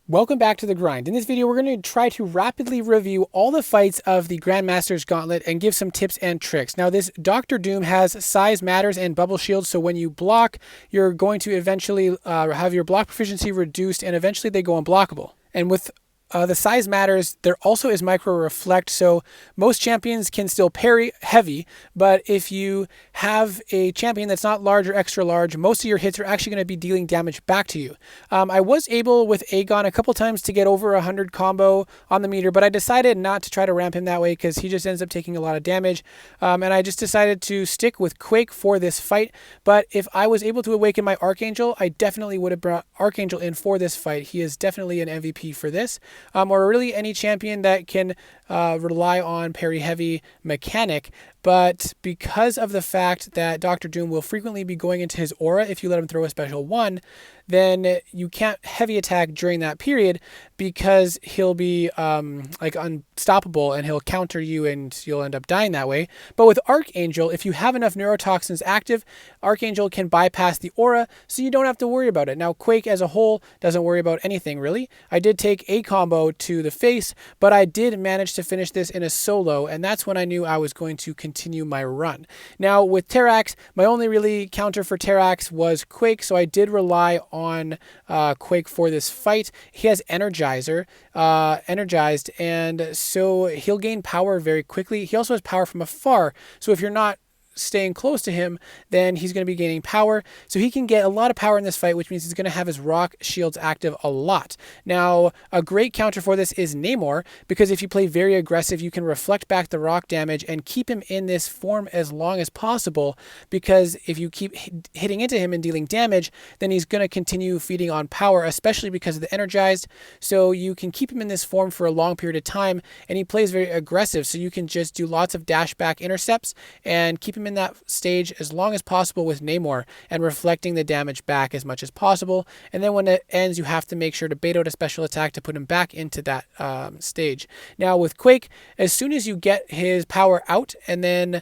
Welcome back to The Grind. In this video, we're going to try to rapidly review all the fights of the Grandmaster's Gauntlet and give some tips and tricks. Now, this Dr. Doom has size matters and bubble shields, so when you block, you're going to eventually have your block proficiency reduced, and eventually they go unblockable. And with the size matters, there also is micro reflect, so most champions can still parry heavy, but if you have a champion that's not large or extra large, most of your hits are actually going to be dealing damage back to you. I was able with Aegon a couple times to get over 100 combo on the meter, but I decided not to try to ramp him that way because he just ends up taking a lot of damage, and I just decided to stick with Quake for this fight. But if I was able to awaken my Archangel, I definitely would have brought Archangel in for this fight. He is definitely an MVP for this. Or really any champion that can rely on parry heavy mechanic. But because of the fact that Dr. Doom will frequently be going into his aura if you let him throw a special one, then you can't heavy attack during that period because he'll be like unstoppable and he'll counter you and you'll end up dying that way. But with Archangel, if you have enough neurotoxins active, Archangel can bypass the aura, so you don't have to worry about it. Now, Quake as a whole doesn't worry about anything really. I did take a combo to the face, but I did manage to finish this in a solo, and that's when I knew I was going to continue my run. Now, with Terrax, my only really counter for Terrax was Quake, so I did rely on Quake for this fight. He has energized, and so he'll gain power very quickly. He also has power from afar, so if you're not staying close to him, then he's going to be gaining power. So he can get a lot of power in this fight, which means he's going to have his rock shields active a lot. Now, a great counter for this is Namor, because if you play very aggressive, you can reflect back the rock damage and keep him in this form as long as possible, because if you keep hitting into him and dealing damage, then he's going to continue feeding on power, especially because of the energized. So you can keep him in this form for a long period of time, and he plays very aggressive, so you can just do lots of dash back intercepts and keep him in that stage as long as possible with Namor and reflecting the damage back as much as possible. And then when it ends, you have to make sure to bait out a special attack to put him back into that stage. Now with Quake, as soon as you get his power out and then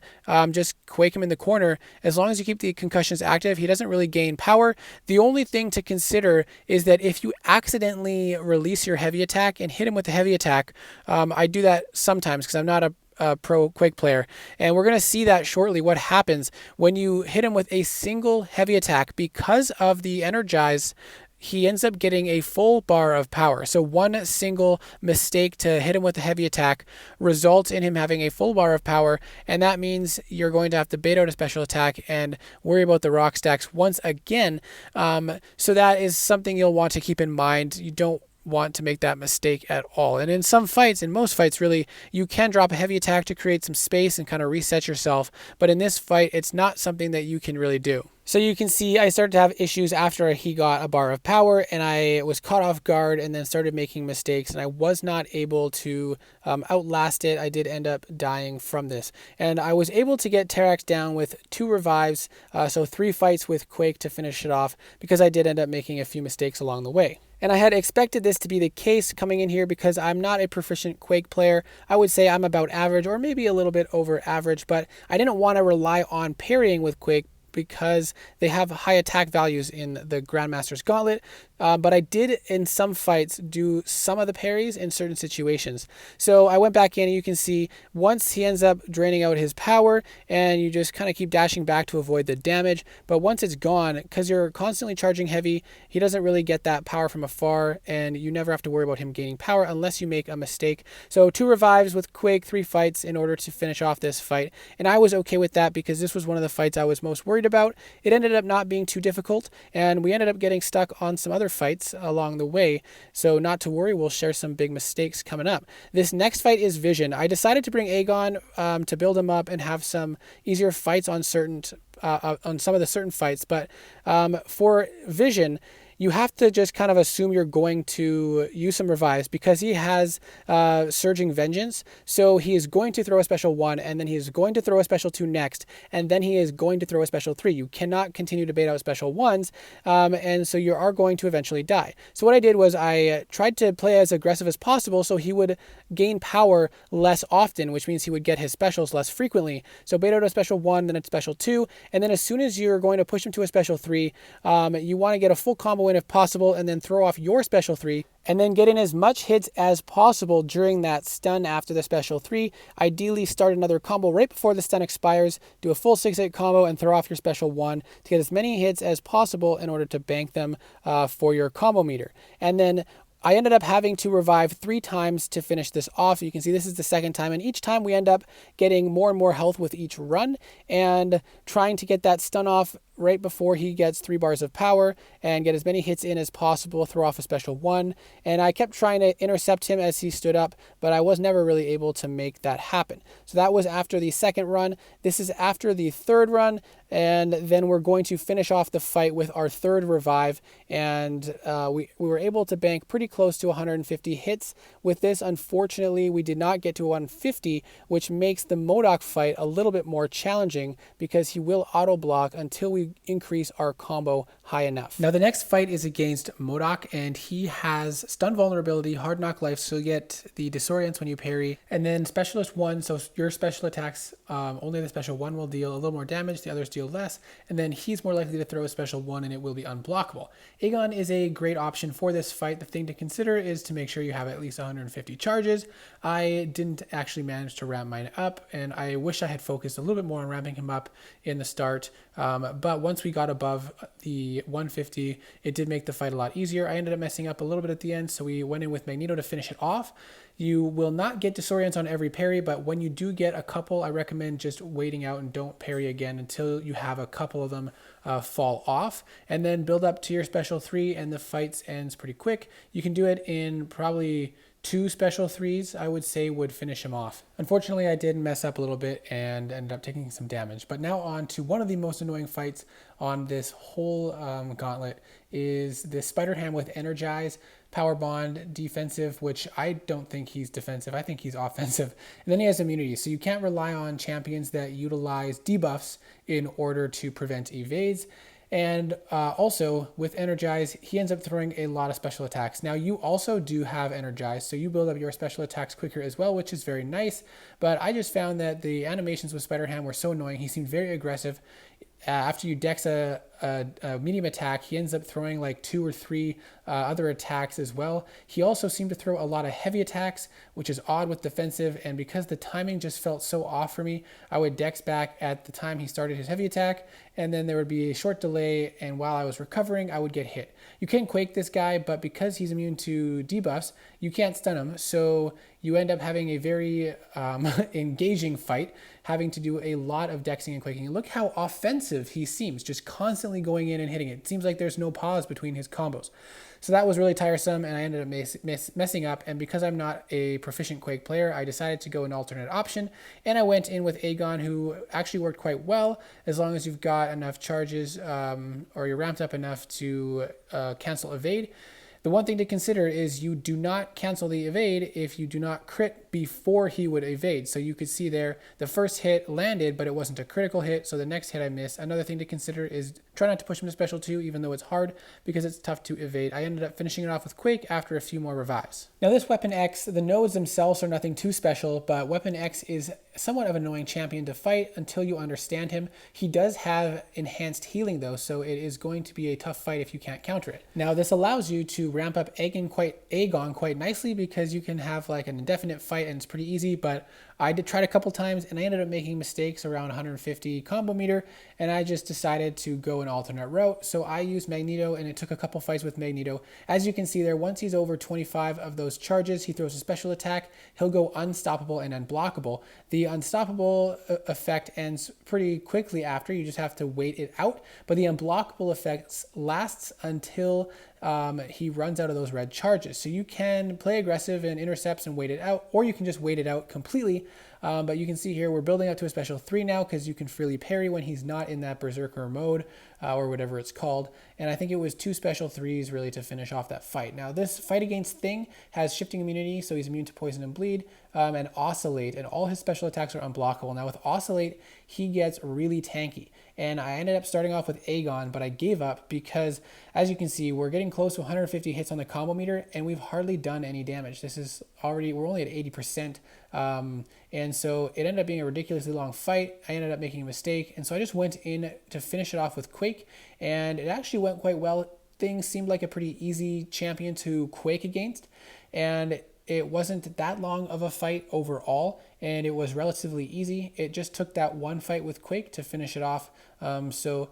just Quake him in the corner, as long as you keep the concussions active, he doesn't really gain power. The only thing to consider is that if you accidentally release your heavy attack and hit him with the heavy attack, I do that sometimes because I'm not a pro Quake player, and we're going to see that shortly what happens when you hit him with a single heavy attack. Because of the energize, he ends up getting a full bar of power. So one single mistake to hit him with a heavy attack results in him having a full bar of power, and that means you're going to have to bait out a special attack and worry about the rock stacks once again. So that is something you'll want to keep in mind. You don't want to make that mistake at all. And in some fights, in most fights really, you can drop a heavy attack to create some space and kind of reset yourself, but in this fight it's not something that you can really do. So you can see I started to have issues after he got a bar of power, and I was caught off guard and then started making mistakes, and I was not able to outlast it. I did end up dying from this, and I was able to get Terrax down with 2 revives, so 3 fights with Quake to finish it off, because I did end up making a few mistakes along the way. And I had expected this to be the case coming in here because I'm not a proficient Quake player. I would say I'm about average or maybe a little bit over average, but I didn't want to rely on parrying with Quake because they have high attack values in the Grandmaster's Gauntlet. But I did in some fights do some of the parries in certain situations. So I went back in, and you can see once he ends up draining out his power, and you just kind of keep dashing back to avoid the damage. But once it's gone, because you're constantly charging heavy, he doesn't really get that power from afar, and you never have to worry about him gaining power unless you make a mistake. So 2 revives with Quake, 3 fights in order to finish off this fight. And I was okay with that because this was one of the fights I was most worried about. It ended up not being too difficult, and we ended up getting stuck on some other fights along the way, so not to worry, we'll share some big mistakes coming up. This next fight is Vision. I decided to bring Aegon to build him up and have some easier fights on some of the certain fights, but for Vision, you have to just kind of assume you're going to use some revives because he has Surging Vengeance. So he is going to throw a special 1, and then he is going to throw a special 2 next, and then he is going to throw a special 3. You cannot continue to bait out special 1s, and so you are going to eventually die. So what I did was I tried to play as aggressive as possible so he would gain power less often, which means he would get his specials less frequently. So bait out a special 1, then a special 2, and then as soon as you're going to push him to a special 3, you want to get a full combo combo in if possible, and then throw off your special 3, and then get in as much hits as possible during that stun after the special 3. Ideally, start another combo right before the stun expires, do a full 6-hit combo, and throw off your special 1 to get as many hits as possible in order to bank them for your combo meter. And then I ended up having to revive 3 times to finish this off. You can see this is the second time, and each time we end up getting more and more health with each run and trying to get that stun off right before he gets 3 bars of power and get as many hits in as possible, throw off a special 1. And I kept trying to intercept him as he stood up, but I was never really able to make that happen. So that was after the second run. This is after the third run, and then we're going to finish off the fight with our third revive, and we were able to bank pretty close to 150 hits with this. Unfortunately, we did not get to 150, which makes the Modok fight a little bit more challenging because he will auto block until we increase our combo high enough. Now the next fight is against Modok, and he has stun vulnerability, hard knock life, so you get the disorients when you parry, and then specialist 1, so your special attacks, only the special 1 will deal a little more damage, the others deal less, and then he's more likely to throw a special 1 and it will be unblockable. Aegon is a great option for this fight. The thing to consider is to make sure you have at least 150 charges. I didn't actually manage to ramp mine up, and I wish I had focused a little bit more on ramping him up in the start, but once we got above the 150, it did make the fight a lot easier. I ended up messing up a little bit at the end, so we went in with Magneto to finish it off. You will not get disorients on every parry, but when you do get a couple, I recommend just waiting out and don't parry again until you have a couple of them fall off, and then build up to your special 3, and the fight ends pretty quick. You can do it in probably 2 special 3s, I would say, would finish him off. Unfortunately, I did mess up a little bit and ended up taking some damage. But now on to one of the most annoying fights on this whole gauntlet is the Spider-Ham with Energize, Power Bond, defensive, which I don't think he's defensive. I think he's offensive. And then he has immunity. So you can't rely on champions that utilize debuffs in order to prevent evades. And also with Energize, he ends up throwing a lot of special attacks. Now you also do have Energize, so you build up your special attacks quicker as well, which is very nice. But I just found that the animations with Spider-Ham were so annoying. He seemed very aggressive. After you dex a medium attack, he ends up throwing like 2 or 3 other attacks as well. He also seemed to throw a lot of heavy attacks, which is odd with defensive, and because the timing just felt so off for me, I would dex back at the time he started his heavy attack, and then there would be a short delay, and while I was recovering, I would get hit. You can quake this guy, but because he's immune to debuffs, you can't stun him, so you end up having a very engaging fight, having to do a lot of dexing and quaking. Look how offensive he seems, just constantly going in and hitting it. It seems like there's no pause between his combos. So that was really tiresome, and I ended up messing up, and because I'm not a proficient Quake player, I decided to go an alternate option, and I went in with Aegon, who actually worked quite well, as long as you've got enough charges, or you're ramped up enough to cancel evade. The one thing to consider is you do not cancel the evade if you do not crit before he would evade. So you could see there, the first hit landed, but it wasn't a critical hit, so the next hit I missed. Another thing to consider is try not to push him to special 2, even though it's hard, because it's tough to evade. I ended up finishing it off with Quake after a few more revives. Now this Weapon X, the nodes themselves are nothing too special, but Weapon X is somewhat of an annoying champion to fight until you understand him. He does have enhanced healing though, so it is going to be a tough fight if you can't counter it. Now this allows you to ramp up Aegon quite nicely, because you can have like an indefinite fight and it's pretty easy, but I did try it a couple times and I ended up making mistakes around 150 combo meter, and I just decided to go an alternate route. So I used Magneto, and it took a couple fights with Magneto. As you can see there, once he's over 25 of those charges, he throws a special attack. He'll go unstoppable and unblockable. The unstoppable effect ends pretty quickly after. You just have to wait it out, but the unblockable effect lasts until he runs out of those red charges. So you can play aggressive and intercepts and wait it out, or you can just wait it out completely. But you can see here we're building up to a special 3 now, because you can freely parry when he's not in that berserker mode, or whatever it's called. And I think it was 2 special 3s really to finish off that fight. Now this fight against Thing has shifting immunity, so he's immune to poison and bleed, and oscillate, and all his special attacks are unblockable. Now with oscillate, he gets really tanky, and I ended up starting off with Aegon, but I gave up because, as you can see, we're getting close to 150 hits on the combo meter, and we've hardly done any damage. This is already, we're only at 80%, and so it ended up being a ridiculously long fight. I ended up making a mistake, and so I just went in to finish it off with Quake, and it actually went quite well. thing seemed like a pretty easy champion to quake against, and it wasn't that long of a fight overall, and it was relatively easy. It just took that one fight with Quake to finish it off. So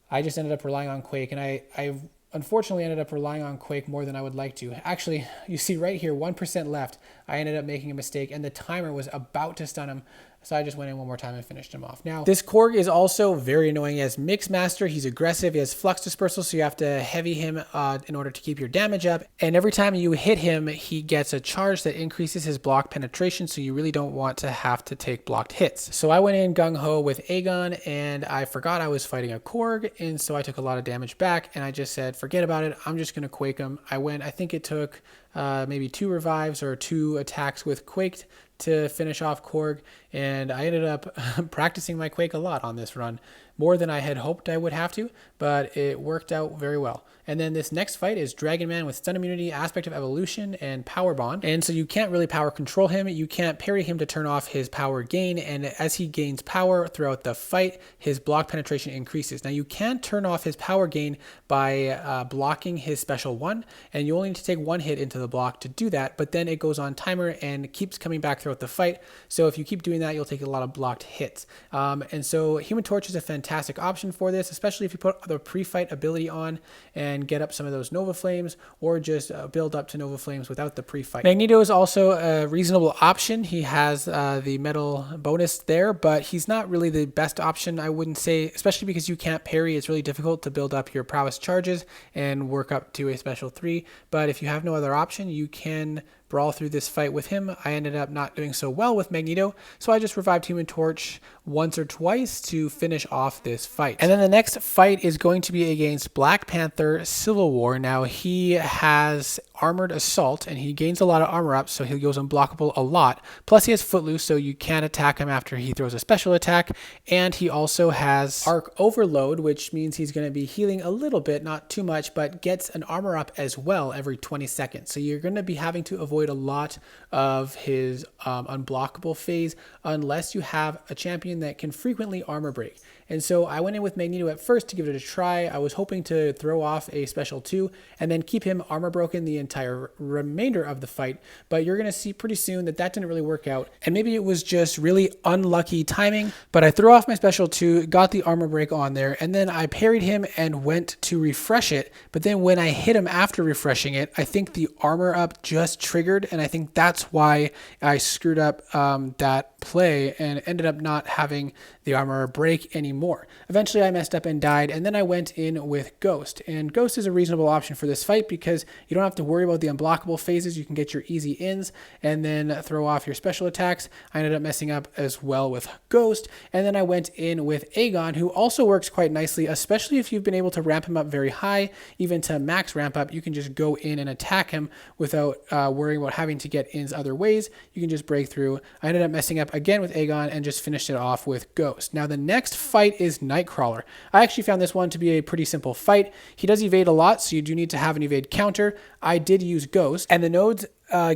I just ended up relying on Quake, and I unfortunately ended up relying on Quake more than I would like to. Actually, you see right here, 1% left. I ended up making a mistake, and the timer was about to stun him. So I just went in one more time and finished him off. Now, this Korg is also very annoying as Mixmaster. He's aggressive. He has flux dispersal, so you have to heavy him in order to keep your damage up. And every time you hit him, he gets a charge that increases his block penetration, so you really don't want to have to take blocked hits. So I went in gung-ho with Aegon, and I forgot I was fighting a Korg, and so I took a lot of damage back, and I just said, forget about it. I'm just going to Quake him. I think it took maybe 2 revives or 2 attacks with Quaked to finish off Korg, and I ended up practicing my Quake a lot on this run, more than I had hoped I would have to, but it worked out very well. And then this next fight is Dragon Man with Stun Immunity, Aspect of Evolution, and Power Bond. And so you can't really power control him. You can't parry him to turn off his power gain. And as he gains power throughout the fight, his block penetration increases. Now you can turn off his power gain by blocking his special 1. And you only need to take 1 hit into the block to do that. But then it goes on timer and keeps coming back throughout the fight. So if you keep doing that, you'll take a lot of blocked hits. And so Human Torch is a fantastic option for this, especially if you put the pre-fight ability on and get up some of those Nova Flames, or just build up to Nova Flames without the pre-fight. Magneto is also a reasonable option. He has the metal bonus there, but he's not really the best option, I wouldn't say, especially because you can't parry. It's really difficult to build up your prowess charges and work up to a special 3. But if you have no other option, you can brawl through this fight with him. I ended up not doing so well with Magneto, so I just revived Human Torch once or twice to finish off this fight. And then the next fight is going to be against Black Panther Civil War. Now he has Armored Assault, and he gains a lot of armor up, so he goes unblockable a lot. Plus he has Footloose, so you can't attack him after he throws a special attack. And he also has Arc Overload, which means he's going to be healing a little bit, not too much, but gets an armor up as well every 20 seconds. So you're going to be having to avoid a lot of his unblockable phase unless you have a champion that can frequently armor break. And so I went in with Magneto at first to give it a try. I was hoping to throw off a special 2 and then keep him armor broken the entire remainder of the fight. But you're going to see pretty soon that that didn't really work out. And maybe it was just really unlucky timing, but I threw off my special 2, got the armor break on there, and then I parried him and went to refresh it. But then when I hit him after refreshing it, I think the armor up just triggered, and I think that's why I screwed up that play and ended up not having the armor break anymore. Eventually I messed up and died, and then I went in with Ghost. And Ghost is a reasonable option for this fight because you don't have to worry about the unblockable phases. You can get your easy ins and then throw off your special attacks. I ended up messing up as well with Ghost, and then I went in with Aegon, who also works quite nicely, especially if you've been able to ramp him up very high, even to max ramp up. You can just go in and attack him without worrying about having to get ins other ways. You can just break through. I ended up messing up again with Aegon and just finished it off with Ghost. Now the next fight is Nightcrawler. I actually found this one to be a pretty simple fight. He does evade a lot, so you do need to have an evade counter. I did use Ghost, and the nodes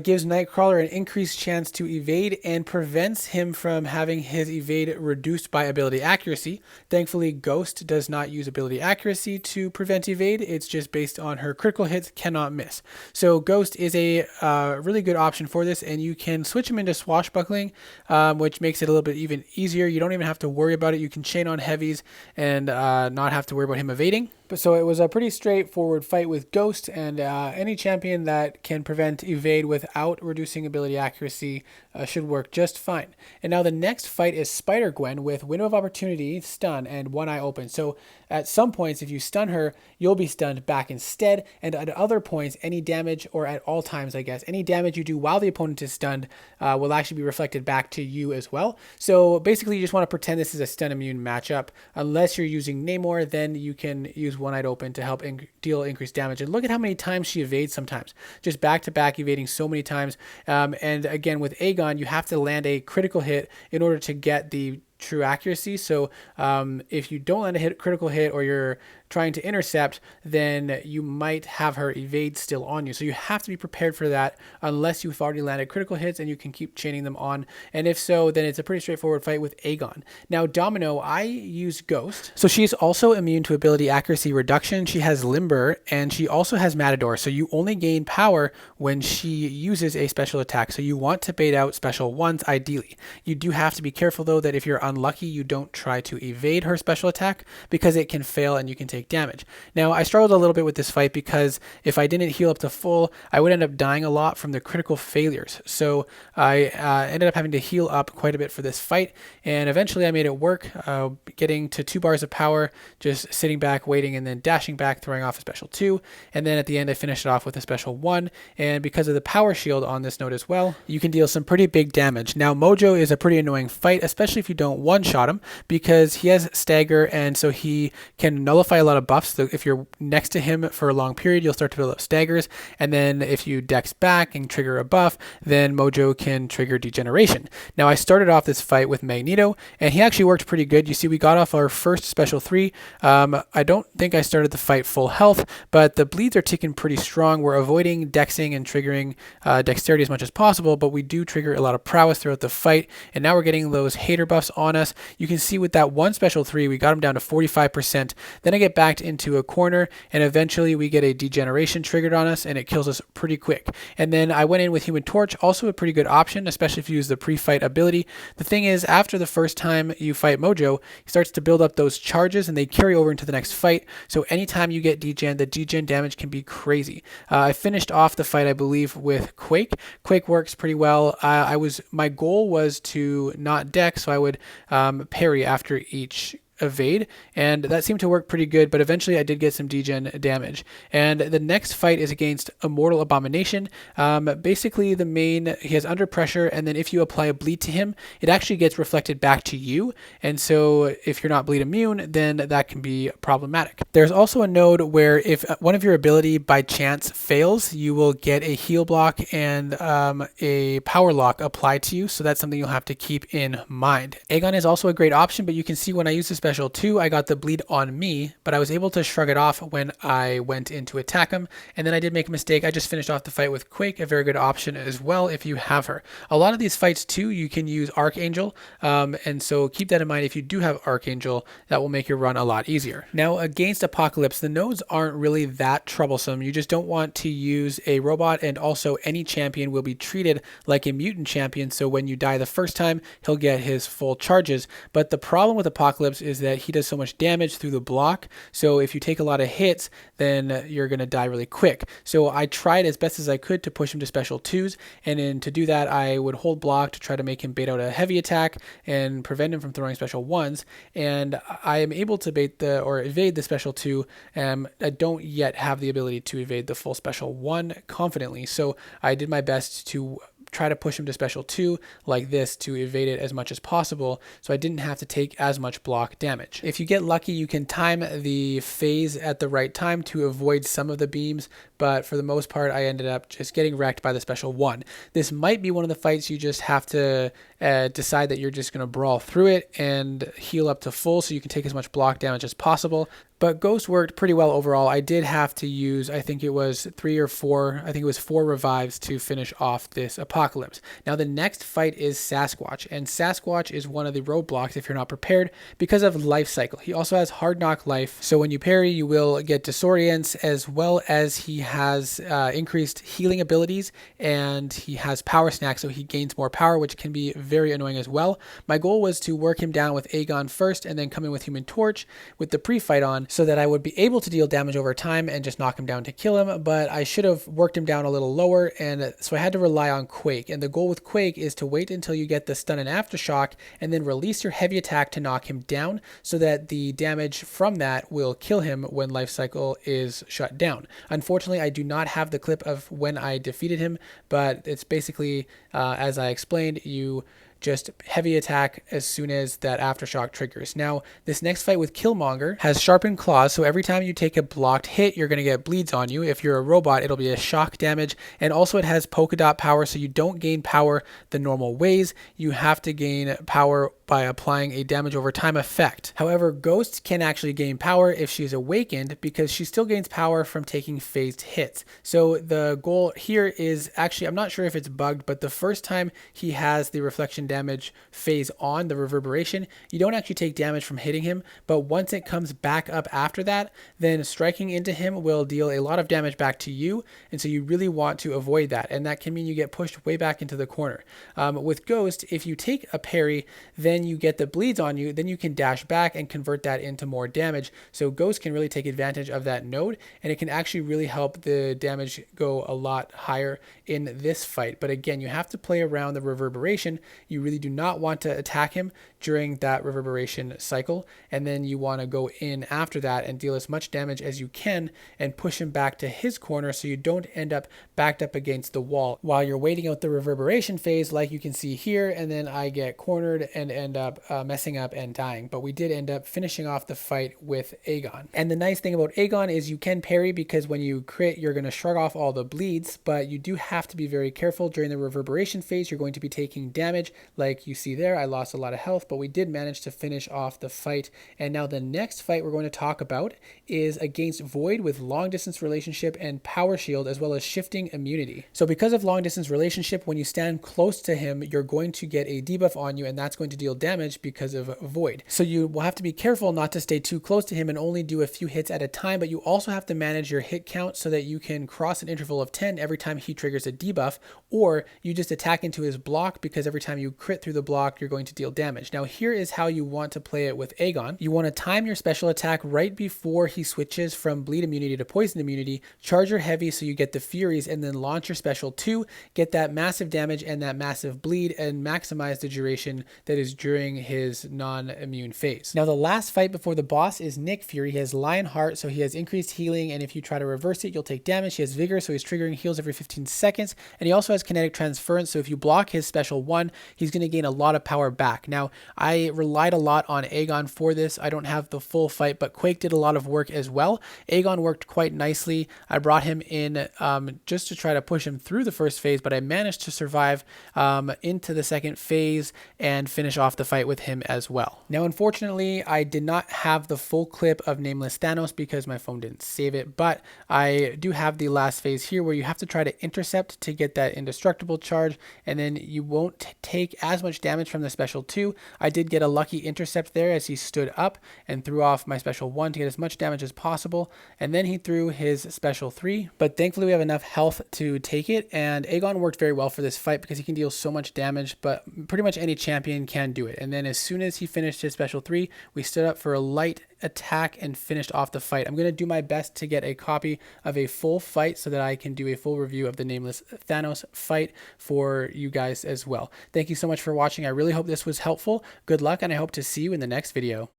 gives Nightcrawler an increased chance to evade and prevents him from having his evade reduced by ability accuracy. Thankfully, Ghost does not use ability accuracy to prevent evade. It's just based on her critical hits, cannot miss. So Ghost is a really good option for this, and you can switch him into Swashbuckling, which makes it a little bit even easier. You don't even have to worry about it. You can chain on heavies and not have to worry about him evading. So it was a pretty straightforward fight with Ghost, and any champion that can prevent evade without reducing ability accuracy should work just fine. And now the next fight is Spider-Gwen with Window of Opportunity, Stun, and One Eye Open. So at some points, if you stun her, you'll be stunned back instead, and at other points, any damage, or at all times, I guess, any damage you do while the opponent is stunned will actually be reflected back to you as well. So basically, you just want to pretend this is a stun immune matchup. Unless you're using Namor, then you can use One-Eyed Open to help deal increased damage. And look at how many times she evades sometimes. Just back-to-back evading so many times. And again, with Aegon, you have to land a critical hit in order to get the true accuracy. So if you don't land a critical hit, or you're trying to intercept, then you might have her evade still on you. So you have to be prepared for that unless you've already landed critical hits and you can keep chaining them on. And if so, then it's a pretty straightforward fight with Aegon. Now, Domino, I use Ghost. So she's also immune to ability accuracy reduction. She has Limber, and she also has Matador. So you only gain power when she uses a special attack. So you want to bait out special ones ideally. You do have to be careful though that if you're unlucky, you don't try to evade her special attack because it can fail and you can take damage. Now, I struggled a little bit with this fight because if I didn't heal up to full, I would end up dying a lot from the critical failures. So I ended up having to heal up quite a bit for this fight, and eventually I made it work, getting to 2 bars of power, just sitting back, waiting, and then dashing back, throwing off a special 2, and then at the end I finished it off with a special 1, and because of the power shield on this note as well, you can deal some pretty big damage. Now, Mojo is a pretty annoying fight, especially if you don't one-shot him, because he has stagger, and so he can nullify a lot of buffs. So if you're next to him for a long period, you'll start to build up staggers, and then if you dex back and trigger a buff, then Mojo can trigger degeneration. Now, I started off this fight with Magneto, and he actually worked pretty good. You see, we got off our first special 3. I don't think I started the fight full health, but the bleeds are ticking pretty strong. We're avoiding dexing and triggering dexterity as much as possible, but we do trigger a lot of prowess throughout the fight, and now we're getting those hater buffs on us. You can see with that one special 3, we got him down to 45%. Then I get backed into a corner, and eventually we get a degeneration triggered on us, and it kills us pretty quick. And then I went in with Human Torch, also a pretty good option, especially if you use the pre-fight ability. The thing is, after the first time you fight Mojo, he starts to build up those charges, and they carry over into the next fight. So anytime you get degen, the degen damage can be crazy. I finished off the fight, I believe, with Quake. Quake works pretty well. My goal was to not dex, so I would parry after each evade, and that seemed to work pretty good, but eventually I did get some degen damage. And the next fight is against Immortal Abomination. Basically, he has under pressure, and then if you apply a bleed to him, it actually gets reflected back to you, and so if you're not bleed immune, then that can be problematic. There's also a node where if one of your ability by chance fails, you will get a heal block and a power lock applied to you, so that's something you'll have to keep in mind. Aegon is also a great option, but you can see when I use the special 2, I got the bleed on me, but I was able to shrug it off when I went in to attack him, and then I did make a mistake. I just finished off the fight with Quake, a very good option as well if you have her. A lot of these fights too, you can use Archangel, and so keep that in mind. If you do have Archangel, that will make your run a lot easier. Now, against Apocalypse, the nodes aren't really that troublesome. You just don't want to use a robot, and also any champion will be treated like a mutant champion, so when you die the first time, he'll get his full charges. But the problem with Apocalypse is that he does so much damage through the block, so if you take a lot of hits, then you're going to die really quick. So I tried as best as I could to push him to special 2s, and then to do that, I would hold block to try to make him bait out a heavy attack and prevent him from throwing special 1s, and I am able to evade the special 2. I don't yet have the ability to evade the full special 1 confidently, so I did my best to try to push him to special 2 like this to evade it as much as possible, so I didn't have to take as much block damage. If you get lucky, you can time the phase at the right time to avoid some of the beams, but for the most part, I ended up just getting wrecked by the special 1. This might be one of the fights you just have to decide that you're just going to brawl through it and heal up to full so you can take as much block damage as possible. But Ghost worked pretty well overall. I did have to use, I think it was 4 revives to finish off this Apocalypse. Now the next fight is Sasquatch, and Sasquatch is one of the roadblocks if you're not prepared because of life cycle. He also has hard knock life, so when you parry, you will get disorients, as well as he has increased healing abilities, and he has power snack, so he gains more power, which can be very annoying as well. My goal was to work him down with Aegon first, and then come in with Human Torch with the pre-fight on, so that I would be able to deal damage over time and just knock him down to kill him, but I should have worked him down a little lower, and so I had to rely on Quake. And the goal with Quake is to wait until you get the stun and aftershock, and then release your heavy attack to knock him down, so that the damage from that will kill him when life cycle is shut down. Unfortunately, I do not have the clip of when I defeated him, but it's basically, as I explained, you just heavy attack as soon as that aftershock triggers. Now, this next fight with Killmonger has sharpened claws, so every time you take a blocked hit, you're going to get bleeds on you. If you're a robot, it'll be a shock damage, and also it has polka dot power, so you don't gain power the normal ways. You have to gain power by applying a damage over time effect. However, Ghost can actually gain power if she's awakened because she still gains power from taking phased hits. So the goal here is actually, I'm not sure if it's bugged, but the first time he has the reflection damage phase on, the reverberation, you don't actually take damage from hitting him, but once it comes back up after that, then striking into him will deal a lot of damage back to you, and so you really want to avoid that, and that can mean you get pushed way back into the corner. With Ghost, if you take a parry, then you get the bleeds on you, then you can dash back and convert that into more damage. So Ghost can really take advantage of that node, and it can actually really help the damage go a lot higher in this fight. But again, you have to play around the reverberation. You really do not want to attack him during that reverberation cycle, and then you want to go in after that and deal as much damage as you can and push him back to his corner so you don't end up backed up against the wall while you're waiting out the reverberation phase, like you can see here, and then I get cornered and end up messing up and dying. But we did end up finishing off the fight with Aegon. And the nice thing about Aegon is you can parry, because when you crit, you're going to shrug off all the bleeds, but you do have to be very careful during the reverberation phase. You're going to be taking damage like you see there. I lost a lot of health, but we did manage to finish off the fight. And now the next fight we're going to talk about is against Void with long distance relationship and power shield, as well as shifting immunity. So because of long distance relationship, when you stand close to him, you're going to get a debuff on you, and that's going to deal damage because of Void. So you will have to be careful not to stay too close to him and only do a few hits at a time, but you also have to manage your hit count so that you can cross an interval of 10 every time he triggers a debuff, or you just attack into his block, because every time you crit through the block, you're going to deal damage. Now here is how you want to play it with Aegon. You want to time your special attack right before he switches from bleed immunity to poison immunity, charge your heavy so you get the furies, and then launch your special 2, get that massive damage and that massive bleed, and maximize the duration that is during his non-immune phase. Now the last fight before the boss is Nick Fury. He has Lion Heart, so he has increased healing, and if you try to reverse it, you'll take damage. He has Vigor, so he's triggering heals every 15 seconds, and he also has Kinetic Transference, so if you block his special 1, he's going to gain a lot of power back. Now, I relied a lot on Aegon for this. I don't have the full fight, but Quake did a lot of work as well. Aegon worked quite nicely. I brought him in just to try to push him through the first phase, but I managed to survive into the second phase and finish off the fight with him as well. Now, unfortunately, I did not have the full clip of Nameless Thanos because my phone didn't save it, but I do have the last phase here where you have to try to intercept to get that indestructible charge, and then you won't take as much damage from the special 2. I did get a lucky intercept there as he stood up and threw off my special 1 to get as much damage as possible, and then he threw his special 3, but thankfully we have enough health to take it, and Aegon worked very well for this fight because he can deal so much damage, but pretty much any champion can do it. And then as soon as he finished his special 3, we stood up for a light attack and finished off the fight. I'm going to do my best to get a copy of a full fight so that I can do a full review of the Nameless Thanos fight for you guys as well. Thank you so much for watching. I really hope this was helpful. Good luck, and I hope to see you in the next video.